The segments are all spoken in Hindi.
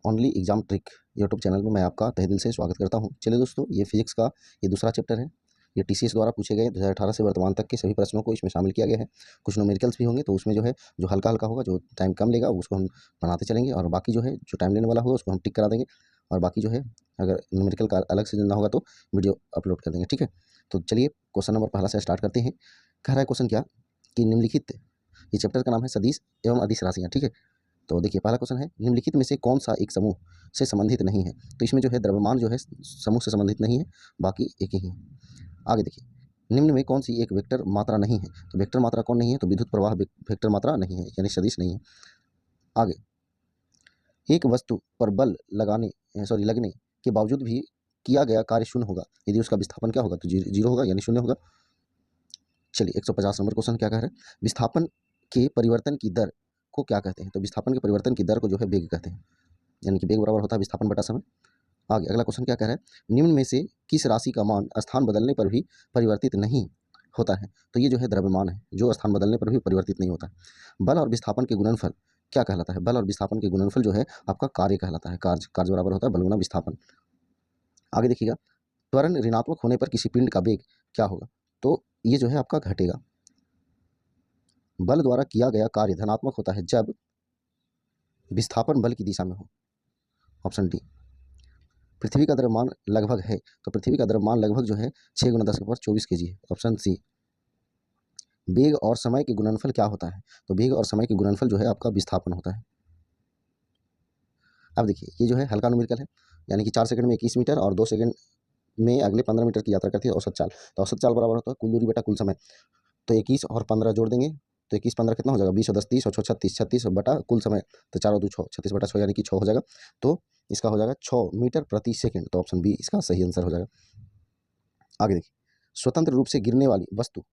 Only exam trick YouTube channel में मैं आपका तहे दिल से स्वागत करता हूं। चलिए दोस्तों, ये फिजिक्स का ये दूसरा चैप्टर है। ये टीसीएस द्वारा पूछे गए 2018 से वर्तमान तक के सभी प्रश्नों को इसमें शामिल किया गया है। कुछ न्यूमेरिकल्स भी होंगे, तो उसमें जो है जो हल्का हल्का होगा, जो टाइम कम लेगा, उसको हम बनाते चलेंगे, और बाकी जो है जो टाइम लेने वाला होगा उसको हम टिक करा देंगे, और बाकी जो है अगर न्यूमेरिकल का अलग से जानना होगा तो वीडियो अपलोड कर देंगे। ठीक है, तो चलिए क्वेश्चन नंबर पहला से स्टार्ट करते हैं। कह रहा है क्वेश्चन क्या कि निम्नलिखित, ये चैप्टर का नाम है सदिश एवं अदिश राशियाँ। ठीक है, तो देखिए पहला क्वेश्चन है, निम्नलिखित में से कौन सा एक समूह से संबंधित नहीं है। तो इसमें जो है द्रव्यमान जो है समूह से संबंधित नहीं है, बाकी एक ही है। आगे देखिए, निम्न में कौन सी एक वेक्टर मात्रा नहीं है। तो वेक्टर मात्रा कौन नहीं है, तो विद्युत प्रवाह वेक्टर मात्रा नहीं है, यानी सदिश नहीं है। आगे, एक वस्तु पर बल लगने के बावजूद भी किया गया कार्य शून्य होगा यदि उसका विस्थापन क्या होगा, तो जीरो होगा, यानी शून्य होगा। चलिए 150 नंबर क्वेश्चन क्या कह रहे हैं, विस्थापन के परिवर्तन की दर को क्या कहते हैं। तो विस्थापन के परिवर्तन की दर को जो है वेग कहते हैं, यानी कि वेग बराबर होता है विस्थापन बटा समय। आगे अगला क्वेश्चन क्या कह रहा है, निम्न में से किस राशि का मान स्थान बदलने पर भी परिवर्तित नहीं होता है। तो ये जो है द्रव्यमान है, जो स्थान बदलने पर भी परिवर्तित नहीं होता। बल और विस्थापन के गुणनफल क्या कहलाता है। बल और विस्थापन के गुणनफल जो है आपका कार्य कहलाता है। कार्य बराबर होता है बल गुना विस्थापन। आगे देखिएगा, त्वरण ऋणात्मक होने पर किसी पिंड का वेग क्या होगा। तो ये जो है आपका घटेगा। बल द्वारा किया गया कार्य धनात्मक होता है जब विस्थापन बल की दिशा में हो। Option D. पृथ्वी का द्रव्यमान लगभग है, तो पृथ्वी का द्रव्यमान लगभग जो है 6 × 10⁻⁴ kg है। Option C. वेग और समय के गुणनफल क्या होता है। तो वेग और समय के गुणनफल जो है आपका विस्थापन होता है। अब देखिए, ये जो है हल्का न्यूमेरिकल है, यानी कि 4 सेकंड में 21 मीटर और 2 सेकंड में अगले 15 मीटर की यात्रा करती है औसत चाल। तो औसत चाल बराबर होता है कुल दूरी बटा कुल समय। तो 21 और 15 जोड़ देंगे, तो 21 15 कितना हो जाएगा, 20 और 10 30 और 6 36 36 बटा कुल समय। तो 4 और 2 6, 36 बटा 6 यानी कि 6 हो जाएगा। तो इसका हो जाएगा 6 मीटर प्रति सेकंड। तो ऑप्शन बी इसका सही आंसर हो जाएगा। आगे देखिए, स्वतंत्र रूप से गिरने वाली वस्तु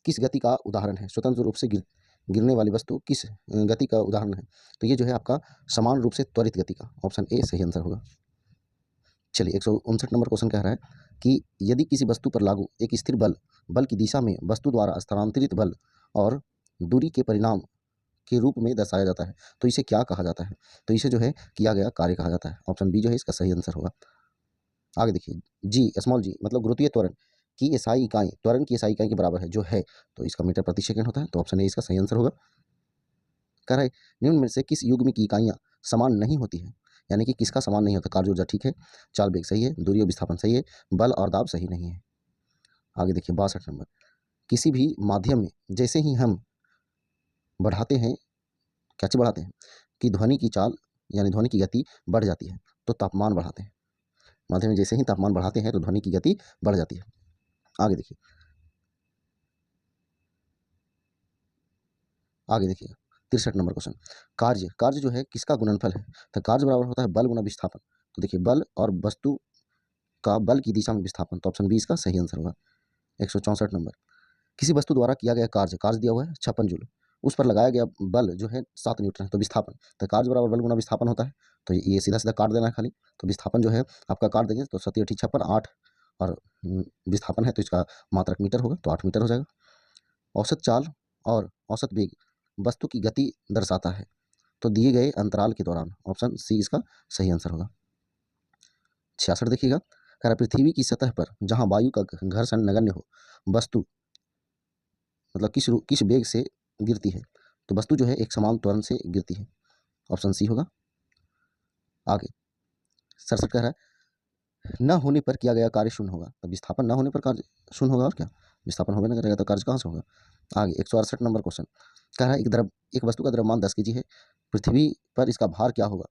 किस गति का उदाहरण है। स्वतंत्र रूप से गिरने वाली वस्तु किस गति का उदाहरण है। तो ये जो है आपका समान रूप से त्वरित गति का। ऑप्शन ए सही आंसर होगा। चलिए 159 नंबर क्वेश्चन कह रहा है कि यदि किसी वस्तु पर लागू एक स्थिर बल की दिशा में वस्तु द्वारा स्थानांतरित बल और दूरी के परिणाम के रूप में दर्शाया जाता है, तो इसे क्या कहा जाता है। तो इसे जो है किया गया कार्य कहा जाता है। ऑप्शन बी जो है इसका सही आंसर होगा। आगे देखिए, जी स्मॉल जी मतलब गुरुत्वीय त्वरण की एसआई इकाई त्वरण की एसआई इकाई के बराबर है जो है, तो इसका मीटर प्रति सेकंड होता है। तो ऑप्शन ए इसका सही आंसर होगा। कह रहा है, निम्न में से किस युग्म की इकाइयाँ समान नहीं होती है, यानी कि किसका समान नहीं होता। कार्य ऊर्जा ठीक है, चाल वेग सही है, दूरी और विस्थापन सही है, बल और दाब सही नहीं है। आगे देखिए 62 नंबर, किसी भी माध्यम में जैसे ही हम बढ़ाते हैं, क्या चीज़ बढ़ाते हैं कि ध्वनि की चाल यानी ध्वनि की गति बढ़ जाती है, तो तापमान बढ़ाते हैं। माध्यम में जैसे ही तापमान बढ़ाते हैं तो ध्वनि की गति बढ़ जाती है। आगे देखिए, आगे देखिए 63 नंबर क्वेश्चन, कार्य जो है किसका गुणनफल है। तो कार्य बराबर होता है बल गुना विस्थापन। तो देखिए, बल और वस्तु का बल की दिशा में विस्थापन। तो ऑप्शन बी इसका सही आंसर होगा। 164 नंबर, किसी वस्तु द्वारा किया गया कार्य दिया हुआ है 56 जूल, उस पर लगाया गया बल जो है 7 न्यूटन है। तो विस्थापन, तो कार्य बराबर बल गुना विस्थापन होता है। तो ये सीधा सीधा काट देना है खाली। तो विस्थापन जो है आपका काट देंगे, तो 7 × 56 8, और विस्थापन है तो इसका मात्रक मीटर होगा, तो 8 मीटर हो जाएगा। औसत चाल और औसत वेग वस्तु की गति दर्शाता है, तो दिए गए अंतराल के दौरान। ऑप्शन सी इसका सही आंसर होगा। 66 देखिएगा, कह रहा पृथ्वी की सतह पर जहां वायु का घर्षण नगण्य हो, वस्तु मतलब किस वेग से गिरती है। तो वस्तु जो है एक समान त्वरण से गिरती है। ऑप्शन सी होगा। आगे 67 कह रहा है, न होने पर किया गया कार्य शून्य होगा। तो विस्थापन न होने पर कार्य शून्य होगा, और क्या विस्थापन होने न करेगा तो कार्य कहाँ से होगा। आगे 168 नंबर क्वेश्चन कह रहा है, एक वस्तु का द्रव्यमान 10 kg है, पृथ्वी पर इसका भार क्या होगा,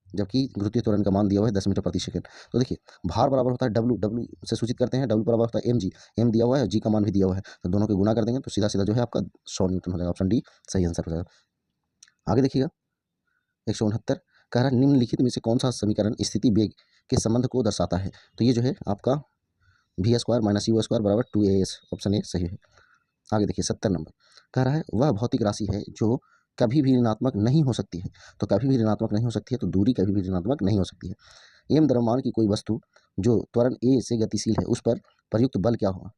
जबकि गुरुत्वीय त्वरण का मान दिया हुआ है 10 मीटर प्रति सेकंड। तो देखिए, भार बराबर होता है डब्ल्यू से सूचित करते हैं, डब्ल्यू बराबर होता है mg, एम दिया हुआ है, जी का मान भी दिया हुआ है, तो दोनों को गुणा कर देंगे तो सीधा सीधा जो है आपका 100 न्यूटन हो जाएगा। ऑप्शन डी सही आंसर हो जाएगा। आगे देखिएगा 169 कह रहा है, निम्नलिखित में से कौन सा समीकरण स्थिति वेग के संबंध को दर्शाता है। तो ये जो है आपका v² - u² बराबर 2as। ऑप्शन ए सही है। आगे देखिए 70 नंबर कह रहा है, वह भौतिक राशि है जो कभी भी ऋणात्मक नहीं हो सकती है। तो कभी भी ऋणात्मक नहीं हो सकती है, तो दूरी कभी भी ऋणात्मक नहीं हो सकती है। एम द्रव्यमान की कोई वस्तु जो त्वरण ए से गतिशील है, उस पर प्रयुक्त बल क्या होगा।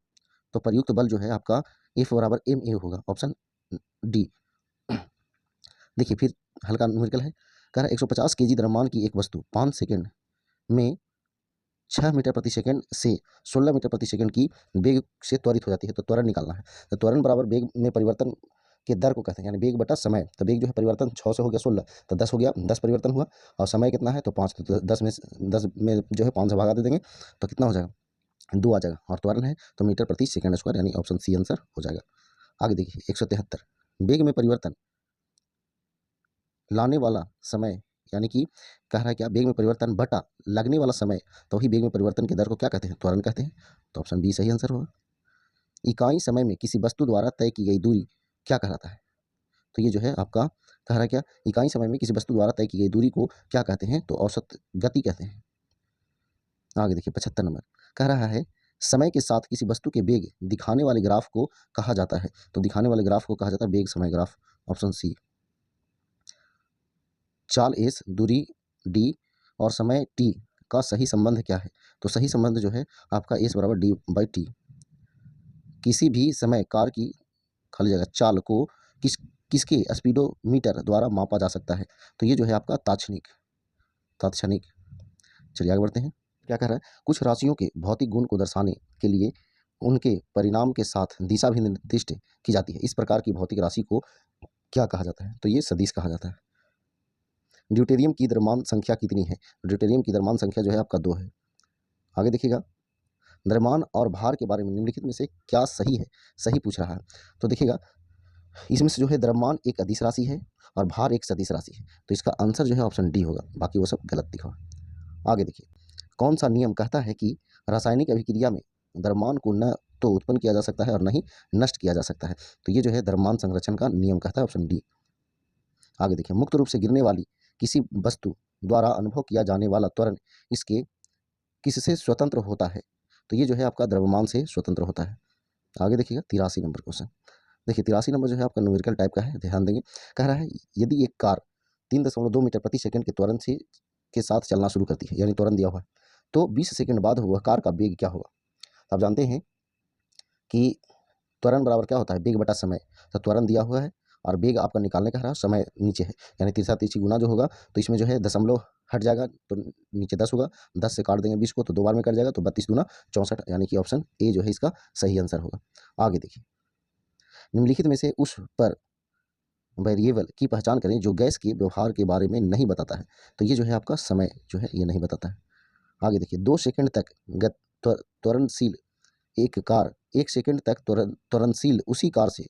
तो प्रयुक्त बल जो है आपका F बराबर ma होगा। Option D. देखिए फिर हल्का न्यूमेरिकल है, कह रहा है 150 केजी द्रव्यमान की एक वस्तु 5 सेकंड में 6 मीटर प्रति सेकंड से 16 मीटर प्रति सेकंड की वेग से त्वरित हो जाती है। तो त्वरण निकालना है। तो त्वरण बराबर वेग में परिवर्तन के दर को कहते हैं, यानी वेग बटा समय। तो वेग जो है परिवर्तन 6 से हो गया 16, तो 10 हो गया, 10 परिवर्तन हुआ, और समय कितना है तो 5, तो 10 में जो है 5 से भगा दे देंगे तो कितना हो जाएगा, 2 आ जाएगा, और त्वरण है तो मीटर प्रति सेकंड स्क्वायर, यानी ऑप्शन सी आंसर हो जाएगा। आगे देखिए 173, वेग में परिवर्तन लाने वाला समय, यानी कि कह रहा है क्या, वेग में परिवर्तन बटा लगने वाला समय, तो ही वेग में परिवर्तन की दर को क्या कहते हैं, त्वरण कहते हैं। तो ऑप्शन बी सही आंसर होगा। इकाई समय में किसी वस्तु द्वारा तय की गई दूरी क्या कहलाता है। तो ये जो है आपका कह रहा है क्या, इकाई समय में किसी वस्तु द्वारा तय की गई दूरी को क्या कहते हैं, तो औसत गति कहते हैं। आगे देखिए 75 नंबर, कह रहा है समय के साथ किसी वस्तु के वेग दिखाने वाले ग्राफ को कहा जाता है। तो दिखाने वाले ग्राफ को कहा जाता है वेग समय ग्राफ, ऑप्शन सी। चाल एस, दूरी डी और समय टी का सही संबंध क्या है। तो सही संबंध जो है आपका एस बराबर डी बाई टी। किसी भी समय कार की खाली जगह चाल को किसके स्पीडोमीटर द्वारा मापा जा सकता है। तो ये जो है आपका तात्क्षणिक। चलिए आगे बढ़ते हैं। क्या कह रहा है, कुछ राशियों के भौतिक गुण को दर्शाने के लिए उनके परिणाम के साथ दिशा भी निर्दिष्ट की जाती है। इस प्रकार की भौतिक राशि को क्या कहा जाता है, तो ये सदिश कहा जाता है। ड्यूटेरियम की द्रव्यमान संख्या कितनी है। ड्यूटेरियम की द्रव्यमान संख्या जो है आपका 2 है। आगे देखिएगा, द्रव्यमान और भार के बारे में निम्नलिखित में से क्या सही है, सही पूछ रहा है। तो देखिएगा इसमें से जो है द्रव्यमान एक अदिश राशि है और भार एक सदिश राशि है। तो इसका आंसर जो है ऑप्शन डी होगा, बाकी वो सब गलत दिखा। आगे देखिए, कौन सा नियम कहता है कि रासायनिक अभिक्रिया में द्रव्यमान को न तो उत्पन्न किया जा सकता है और न ही नष्ट किया जा सकता है। तो ये जो है द्रव्यमान संरक्षण का नियम कहता है, ऑप्शन डी। आगे देखिए, मुक्त रूप से गिरने वाली किसी वस्तु द्वारा अनुभव किया जाने वाला त्वरण इसके किससे स्वतंत्र होता है। तो ये जो है आपका द्रव्यमान से स्वतंत्र होता है। आगे देखिएगा 83 नंबर क्वेश्चन। देखिए 83 नंबर जो है आपका न्यूमेरिकल टाइप का है, ध्यान देंगे। कह रहा है यदि एक कार 3.2 मीटर प्रति सेकंड के त्वरण से के साथ चलना शुरू करती है, यानी त्वरण दिया हुआ है, तो 20 सेकंड बाद वह कार का वेग क्या होगा। आप जानते हैं कि त्वरण बराबर क्या होता है, वेग बटा समय। तो त्वरण दिया हुआ है और वेग आपका निकालने का रहा, समय नीचे है, यानी तिरछा तिरछी गुना जो होगा तो इसमें जो है दशमलव हट जाएगा तो नीचे 10 होगा, 10 से काट देंगे 20 को तो 2 बार में कट जाएगा, तो 32 दूना 64, यानी कि ऑप्शन ए जो है इसका सही आंसर होगा। आगे देखिए, निम्नलिखित में से उस पर वेरिएबल की पहचान करें जो गैस के व्यवहार के बारे में नहीं बताता है। तो ये जो है आपका समय जो है ये नहीं बताता है। आगे देखिए, 2 सेकंड तक त्वरणशील एक कार 1 सेकंड तक त्वरणशील उसी कार से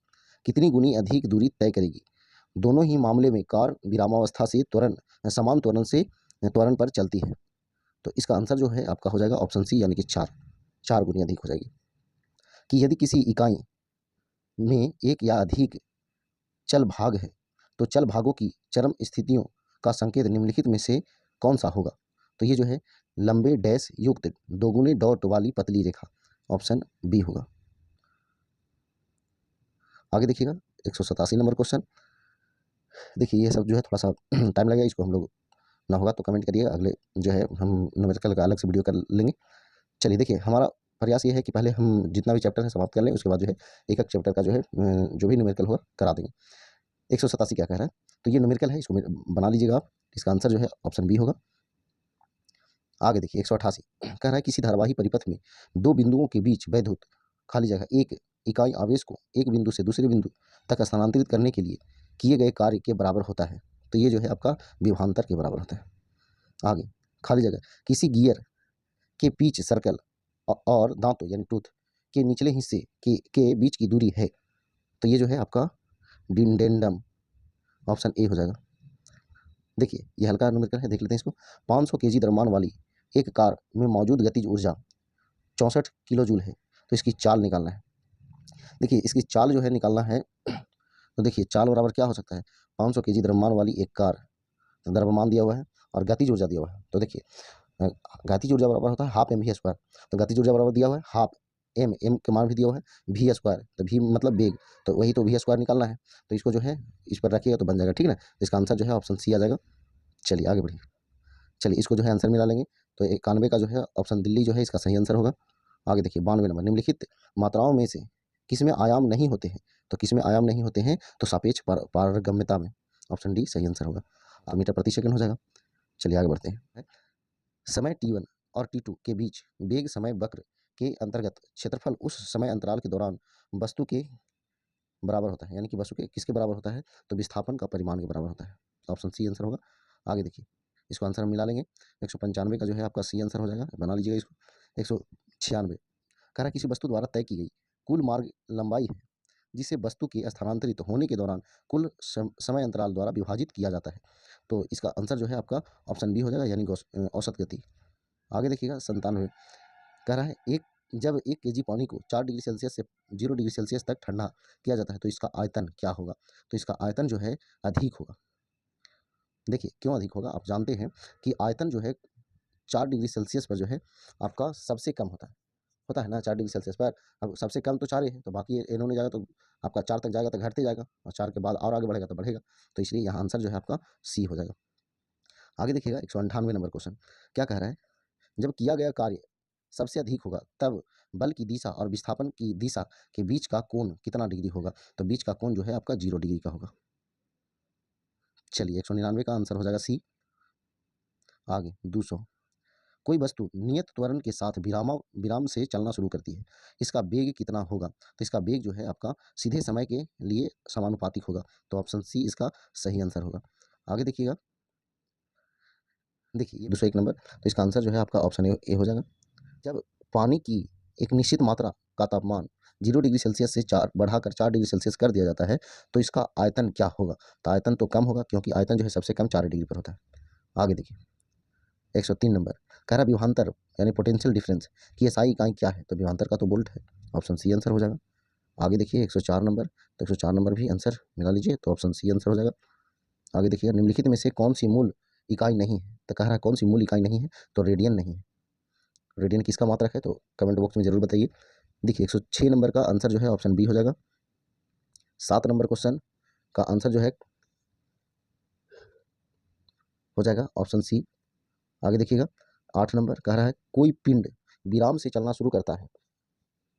कितनी गुनी अधिक दूरी तय करेगी। दोनों ही मामले में कार विरामावस्था से समान त्वरण पर चलती है। तो इसका आंसर जो है आपका हो जाएगा ऑप्शन सी, यानी कि 4 गुनी अधिक हो जाएगी। कि यदि किसी इकाई में एक या अधिक चल भाग है तो चल भागों की चरम स्थितियों का संकेत निम्नलिखित में से कौन सा होगा। तो ये जो है लंबे डैश युक्त दोगुने डॉट वाली पतली रेखा, ऑप्शन बी होगा। आगे देखिएगा 187 नंबर क्वेश्चन। देखिए ये सब जो है थोड़ा सा टाइम लगेगा, इसको हम लोग ना होगा तो कमेंट करिएगा, अगले जो है हम न्यूमेरिकल का अलग से वीडियो कर लेंगे। चलिए देखिए, हमारा प्रयास ये है कि पहले हम जितना भी चैप्टर है समाप्त कर लें, उसके बाद जो है एक एक चैप्टर का जो है जो भी न्यूमेरिकल होगा करा देंगे। 187 क्या कह रहा है, तो ये न्यूमेरिकल है, इसको बना लीजिएगा आप। इसका आंसर जो है ऑप्शन बी होगा। आगे देखिए 188 कह रहा है किसी धारावाही परिपथ में 2 बिंदुओं के बीच वैद्युत खाली जगह एक इकाई आवेश को एक बिंदु से दूसरे बिंदु तक स्थानांतरित करने के लिए किए गए कार्य के बराबर होता है। तो ये जो है आपका विभवांतर के बराबर होता है। आगे खाली जगह किसी गियर के पिच सर्कल और दांतों यानी टूथ के निचले हिस्से के बीच की दूरी है। तो ये जो है आपका डिंडेंडम, ऑप्शन ए हो जाएगा। देखिए ये हल्का न्यूमेरिकल है, देख लेते हैं इसको। 500 केजी द्रव्यमान वाली एक कार में मौजूद गतिज ऊर्जा 64 किलो जूल है। तो इसकी चाल निकालना है। देखिए इसकी चाल जो है निकालना है, तो देखिए चाल बराबर क्या हो सकता है, 500 केजी द्रव्यमान वाली एक कार, द्रव्यमान दिया हुआ है और गतिज ऊर्जा दिया हुआ है। तो देखिए गतिज ऊर्जा बराबर होता है हाफ एम वी स्क्वायर। तो गतिज ऊर्जा बराबर दिया हुआ है हाफ एम के मान भी दिया हुआ है वी स्क्वायर, तो वी मतलब वेग, तो वही तो वी स्क्वायर निकालना है। तो इसको जो है इस पर रखिएगा तो बन जाएगा, ठीक है ना। इसका आंसर जो है ऑप्शन सी आ जाएगा। चलिए आगे बढ़िए, चलिए इसको जो है आंसर मिला लेंगे। तो 91 का जो है ऑप्शन दिल्ली जो है इसका सही आंसर होगा। आगे देखिए 92 नंबर, निम्नलिखित मात्राओं में से किसमें आयाम नहीं होते हैं। तो किसमें आयाम नहीं होते हैं, तो सापेक्ष पारगम्यता में, ऑप्शन डी सही आंसर होगा। मीटर प्रति सेकंड हो जाएगा। चलिए आगे बढ़ते हैं। समय t1 और t2 के बीच वेग समय वक्र के अंतर्गत क्षेत्रफल उस समय अंतराल के दौरान वस्तु के बराबर होता है। यानी कि वस्तु के किसके बराबर होता है? तो विस्थापन का परिमाण के बराबर होता है। ऑप्शन सी आंसर होगा। आगे देखिए, इसको आंसर हम मिला लेंगे। 195 का जो है आपका सी आंसर हो जाएगा, बना लीजिएगा इसको। 196 कह रहा है किसी वस्तु द्वारा तय की गई कुल मार्ग लंबाई है जिसे वस्तु के स्थानांतरित होने के दौरान कुल समय अंतराल द्वारा विभाजित किया जाता है। तो इसका आंसर जो है आपका ऑप्शन बी हो जाएगा, यानी औसत गति। आगे देखिएगा 97 कह रहा है जब 1 केजी पानी को 4 डिग्री सेल्सियस से 0 डिग्री सेल्सियस तक ठंडा किया जाता है तो इसका आयतन क्या होगा? तो इसका आयतन जो है अधिक होगा। देखिए क्यों अधिक होगा? आप जानते हैं कि आयतन जो है 4 डिग्री सेल्सियस पर जो है आपका सबसे कम होता है ना 4 डिग्री सेल्सियस पर। अब सबसे कम तो 4 ही है, तो बाकी इन्होंने जाएगा तो आपका 4 तक जाएगा तो घटते जाएगा, और 4 के बाद और आगे बढ़ेगा तो बढ़ेगा। तो इसलिए यहाँ आंसर जो है आपका सी हो जाएगा। आगे देखिएगा 198 नंबर क्वेश्चन क्या कह रहा है? जब किया गया कार्य सबसे अधिक होगा तब बल की दिशा और विस्थापन की दिशा के बीच का कोण कितना डिग्री होगा? तो बीच का कोण जो है आपका 0 डिग्री का होगा। चलिए 199 का आंसर हो जाएगा सी। आगे 200 कोई वस्तु नियत त्वरण के साथ विराम से चलना शुरू करती है, इसका वेग कितना होगा? तो इसका वेग जो है आपका सीधे समय के लिए समानुपातिक होगा। तो ऑप्शन सी इसका सही आंसर होगा। आगे देखिएगा, देखिए ये 201 नंबर, तो इसका आंसर जो है आपका ऑप्शन ए हो जाएगा। जब पानी की एक निश्चित मात्रा का तापमान 0 डिग्री सेल्सियस से 4 बढ़ाकर 4 डिग्री सेल्सियस कर दिया जाता है तो इसका आयतन क्या होगा? तो आयतन तो कम होगा, क्योंकि आयतन जो है सबसे कम 4 डिग्री पर होता है। आगे देखिए 103 नंबर कह रहा विभवांतर यानी पोटेंशियल डिफरेंस की एसआई इकाई क्या है? तो विभवांतर का तो वोल्ट है। ऑप्शन सी आंसर हो जाएगा। आगे देखिए 104 नंबर, तो 104 नंबर भी आंसर मिला लीजिए, तो ऑप्शन सी आंसर हो जाएगा। आगे देखिएगा निम्नलिखित में से कौन सी मूल इकाई नहीं है? तो कह रहा है कौन सी मूल इकाई नहीं है? तो रेडियन नहीं है। रेडियन किसका मात्रक है? तो कमेंट बॉक्स में जरूर बताइए। देखिए 106 नंबर का आंसर जो है ऑप्शन बी हो जाएगा। 7 नंबर क्वेश्चन का आंसर जो है हो जाएगा ऑप्शन सी। आगे देखिएगा 8 नंबर कह रहा है कोई पिंड विराम से चलना शुरू करता है,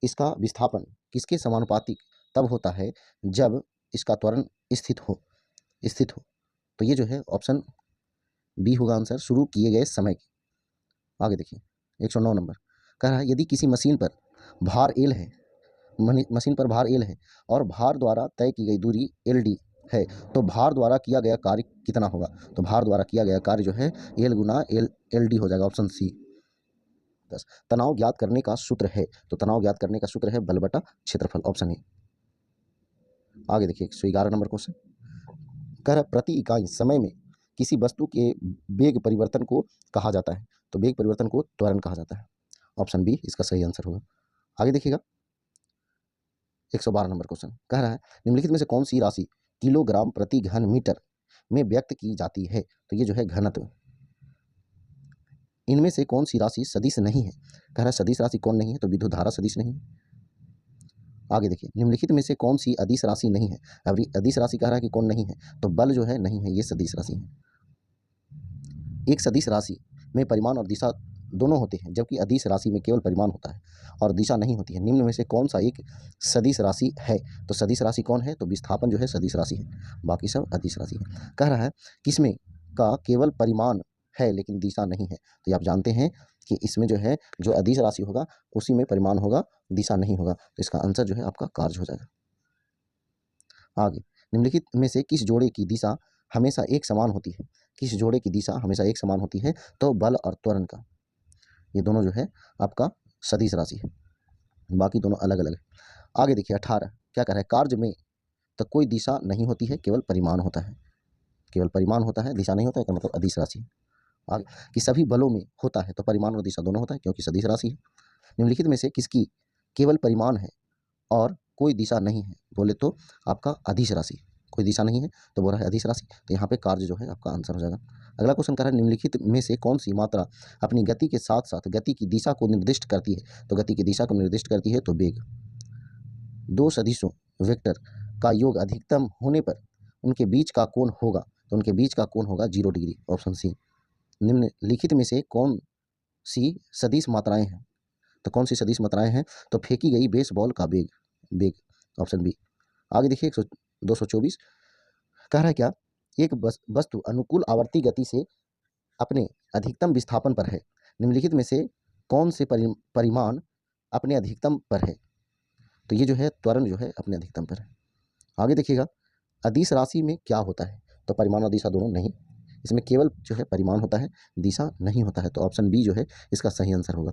इसका विस्थापन किसके समानुपातिक तब होता है जब इसका त्वरण स्थित हो। तो ये जो है ऑप्शन बी होगा आंसर, शुरू किए गए समय के। आगे देखिए 109 नंबर कह रहा है यदि किसी मशीन पर भार एल है और भार द्वारा तय की गई दूरी एल डी है तो भार द्वारा किया गया कार्य कितना होगा? तो भार द्वारा किया गया कार्य जो है एल गुना एल डी हो जाएगा, ऑप्शन सी। 10 तनाव ज्ञात करने का सूत्र है, तो तनाव ज्ञात करने का सूत्र है बल बटा क्षेत्रफल, ऑप्शन ए। आगे देखिए 111 नंबर क्वेश्चन कह रहा प्रति इकाई समय में किसी वस्तु के वेग परिवर्तन को कहा जाता है? तो वेग परिवर्तन को त्वरण कहा जाता है। ऑप्शन बी इसका सही आंसर होगा। आगे देखिएगा 112 नंबर क्वेश्चन कह रहा है निम्नलिखित में से कौन सी राशि किलोग्राम प्रति घन मीटर में व्यक्त की जाती है? तो ये जो है घनत्व। इनमें से कौन सी राशि सदिश नहीं है? कह रहा है सदिश राशि कौन नहीं है? तो विद्युत धारा सदिश नहीं है। आगे देखिए निम्नलिखित में से कौन सी अदिश राशि नहीं है? अब अदिश राशि कह रहा है कि कौन नहीं है, तो बल जो है नहीं है, ये सदिश राशि है। एक सदिश राशि में परिमाण और दिशा दोनों होते हैं, जबकि अदिश राशि में केवल परिमाण होता है और दिशा नहीं होती है। निम्न में से कौन सा एक सदिश राशि है? तो सदिश राशि कौन है? तो विस्थापन जो है सदिश राशि है, बाकी सब अदिश राशि है। कह रहा है किसमें का केवल परिमाण है लेकिन दिशा नहीं है? तो आप जानते हैं कि इसमें जो है जो अदिश राशि होगा उसी में परिमाण होगा, दिशा नहीं होगा। तो इसका आंसर जो है आपका कार्य हो जाएगा। आगे निम्नलिखित में से किस जोड़े की दिशा हमेशा एक समान होती है? किस जोड़े की दिशा हमेशा एक समान होती है? तो बल और त्वरण का। ये दोनों जो है आपका सदिश राशि है, बाकी दोनों अलग अलग है। आगे देखिए 18 क्या कह रहा है कार्य में तो कोई दिशा नहीं होती है, केवल परिमाण होता है। केवल परिमाण होता है, दिशा नहीं होता है, इसका मतलब अदिश राशि है। आगे कि सभी बलों में होता है तो परिमाण और दिशा दोनों होता है, क्योंकि सदिश राशि है। निम्नलिखित में से किसकी केवल परिमाण है और कोई दिशा नहीं है? बोले तो आपका अदिश राशि। कोई दिशा नहीं है तो बोल रहा है अदिश राशि, तो यहाँ पे कार्य जो है आपका आंसर हो जाएगा। अगला क्वेश्चन कह रहा है निम्नलिखित में से कौन सी मात्रा अपनी गति के साथ साथ गति की दिशा को निर्दिष्ट करती है? तो गति की दिशा को निर्दिष्ट करती है तो वेग। दो सदिशों वेक्टर का योग अधिकतम होने पर उनके बीच का कोण होगा, तो उनके बीच का कोण होगा 0 डिग्री, ऑप्शन सी। निम्नलिखित में से कौन सी सदिश मात्राएं हैं? तो कौन सी सदिश मात्राएं हैं? तो फेंकी गई बेसबॉल का वेग, ऑप्शन बी। आगे देखिए 224 कह रहा है क्या एक वस्तु अनुकूल आवर्ती गति से अपने अधिकतम विस्थापन पर है, निम्नलिखित में से कौन से परिमाण अपने अधिकतम पर है? तो ये जो है त्वरण जो है अपने अधिकतम पर है। आगे देखिएगा, अदिश राशि में क्या होता है? तो परिमाण और दिशा दोनों नहीं, इसमें केवल जो है परिमाण होता है, दिशा नहीं होता है। तो ऑप्शन बी जो है इसका सही आंसर होगा।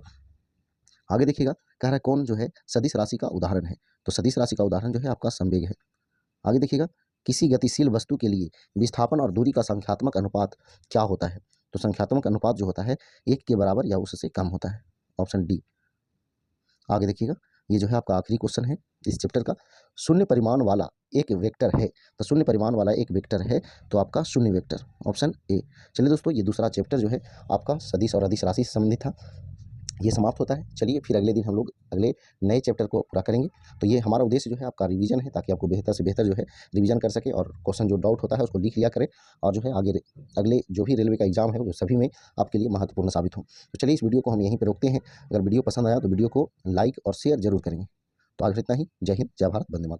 आगे देखिएगा, कह रहा है कौन जो है सदिश राशि का उदाहरण है? तो सदिश राशि का उदाहरण जो है आपका संवेग है। आगे देखिएगा, किसी गतिशील वस्तु के लिए विस्थापन और दूरी का संख्यात्मक अनुपात क्या होता है? तो संख्यात्मक अनुपात जो होता है 1 के बराबर या उससे कम होता है। Option D. आगे देखिएगा, ये जो है आपका आखिरी क्वेश्चन है इस चैप्टर का। शून्य परिमाण वाला एक वेक्टर है, तो शून्य परिमाण वाला एक वेक्टर है तो आपका शून्य वेक्टर, ऑप्शन ए। चलिए दोस्तों, ये दूसरा चैप्टर जो है आपका सदिश और अदिश राशि से संबंधित था, ये समाप्त होता है। चलिए फिर अगले दिन हम लोग अगले नए चैप्टर को पूरा करेंगे। तो ये हमारा उद्देश्य जो है आपका रिवीजन है, ताकि आपको बेहतर से बेहतर जो है रिवीजन कर सके और क्वेश्चन जो डाउट होता है उसको लिख लिया करें, और जो है आगे अगले जो भी रेलवे का एग्जाम है वो सभी में आपके लिए महत्वपूर्ण साबित हो। तो चलिए इस वीडियो को हम यहीं पर रोकते हैं। अगर वीडियो पसंद आया तो वीडियो को लाइक और शेयर जरूर करेंगे। तो आज इतना ही। जय हिंद, जय भारत, वंदे मातरम।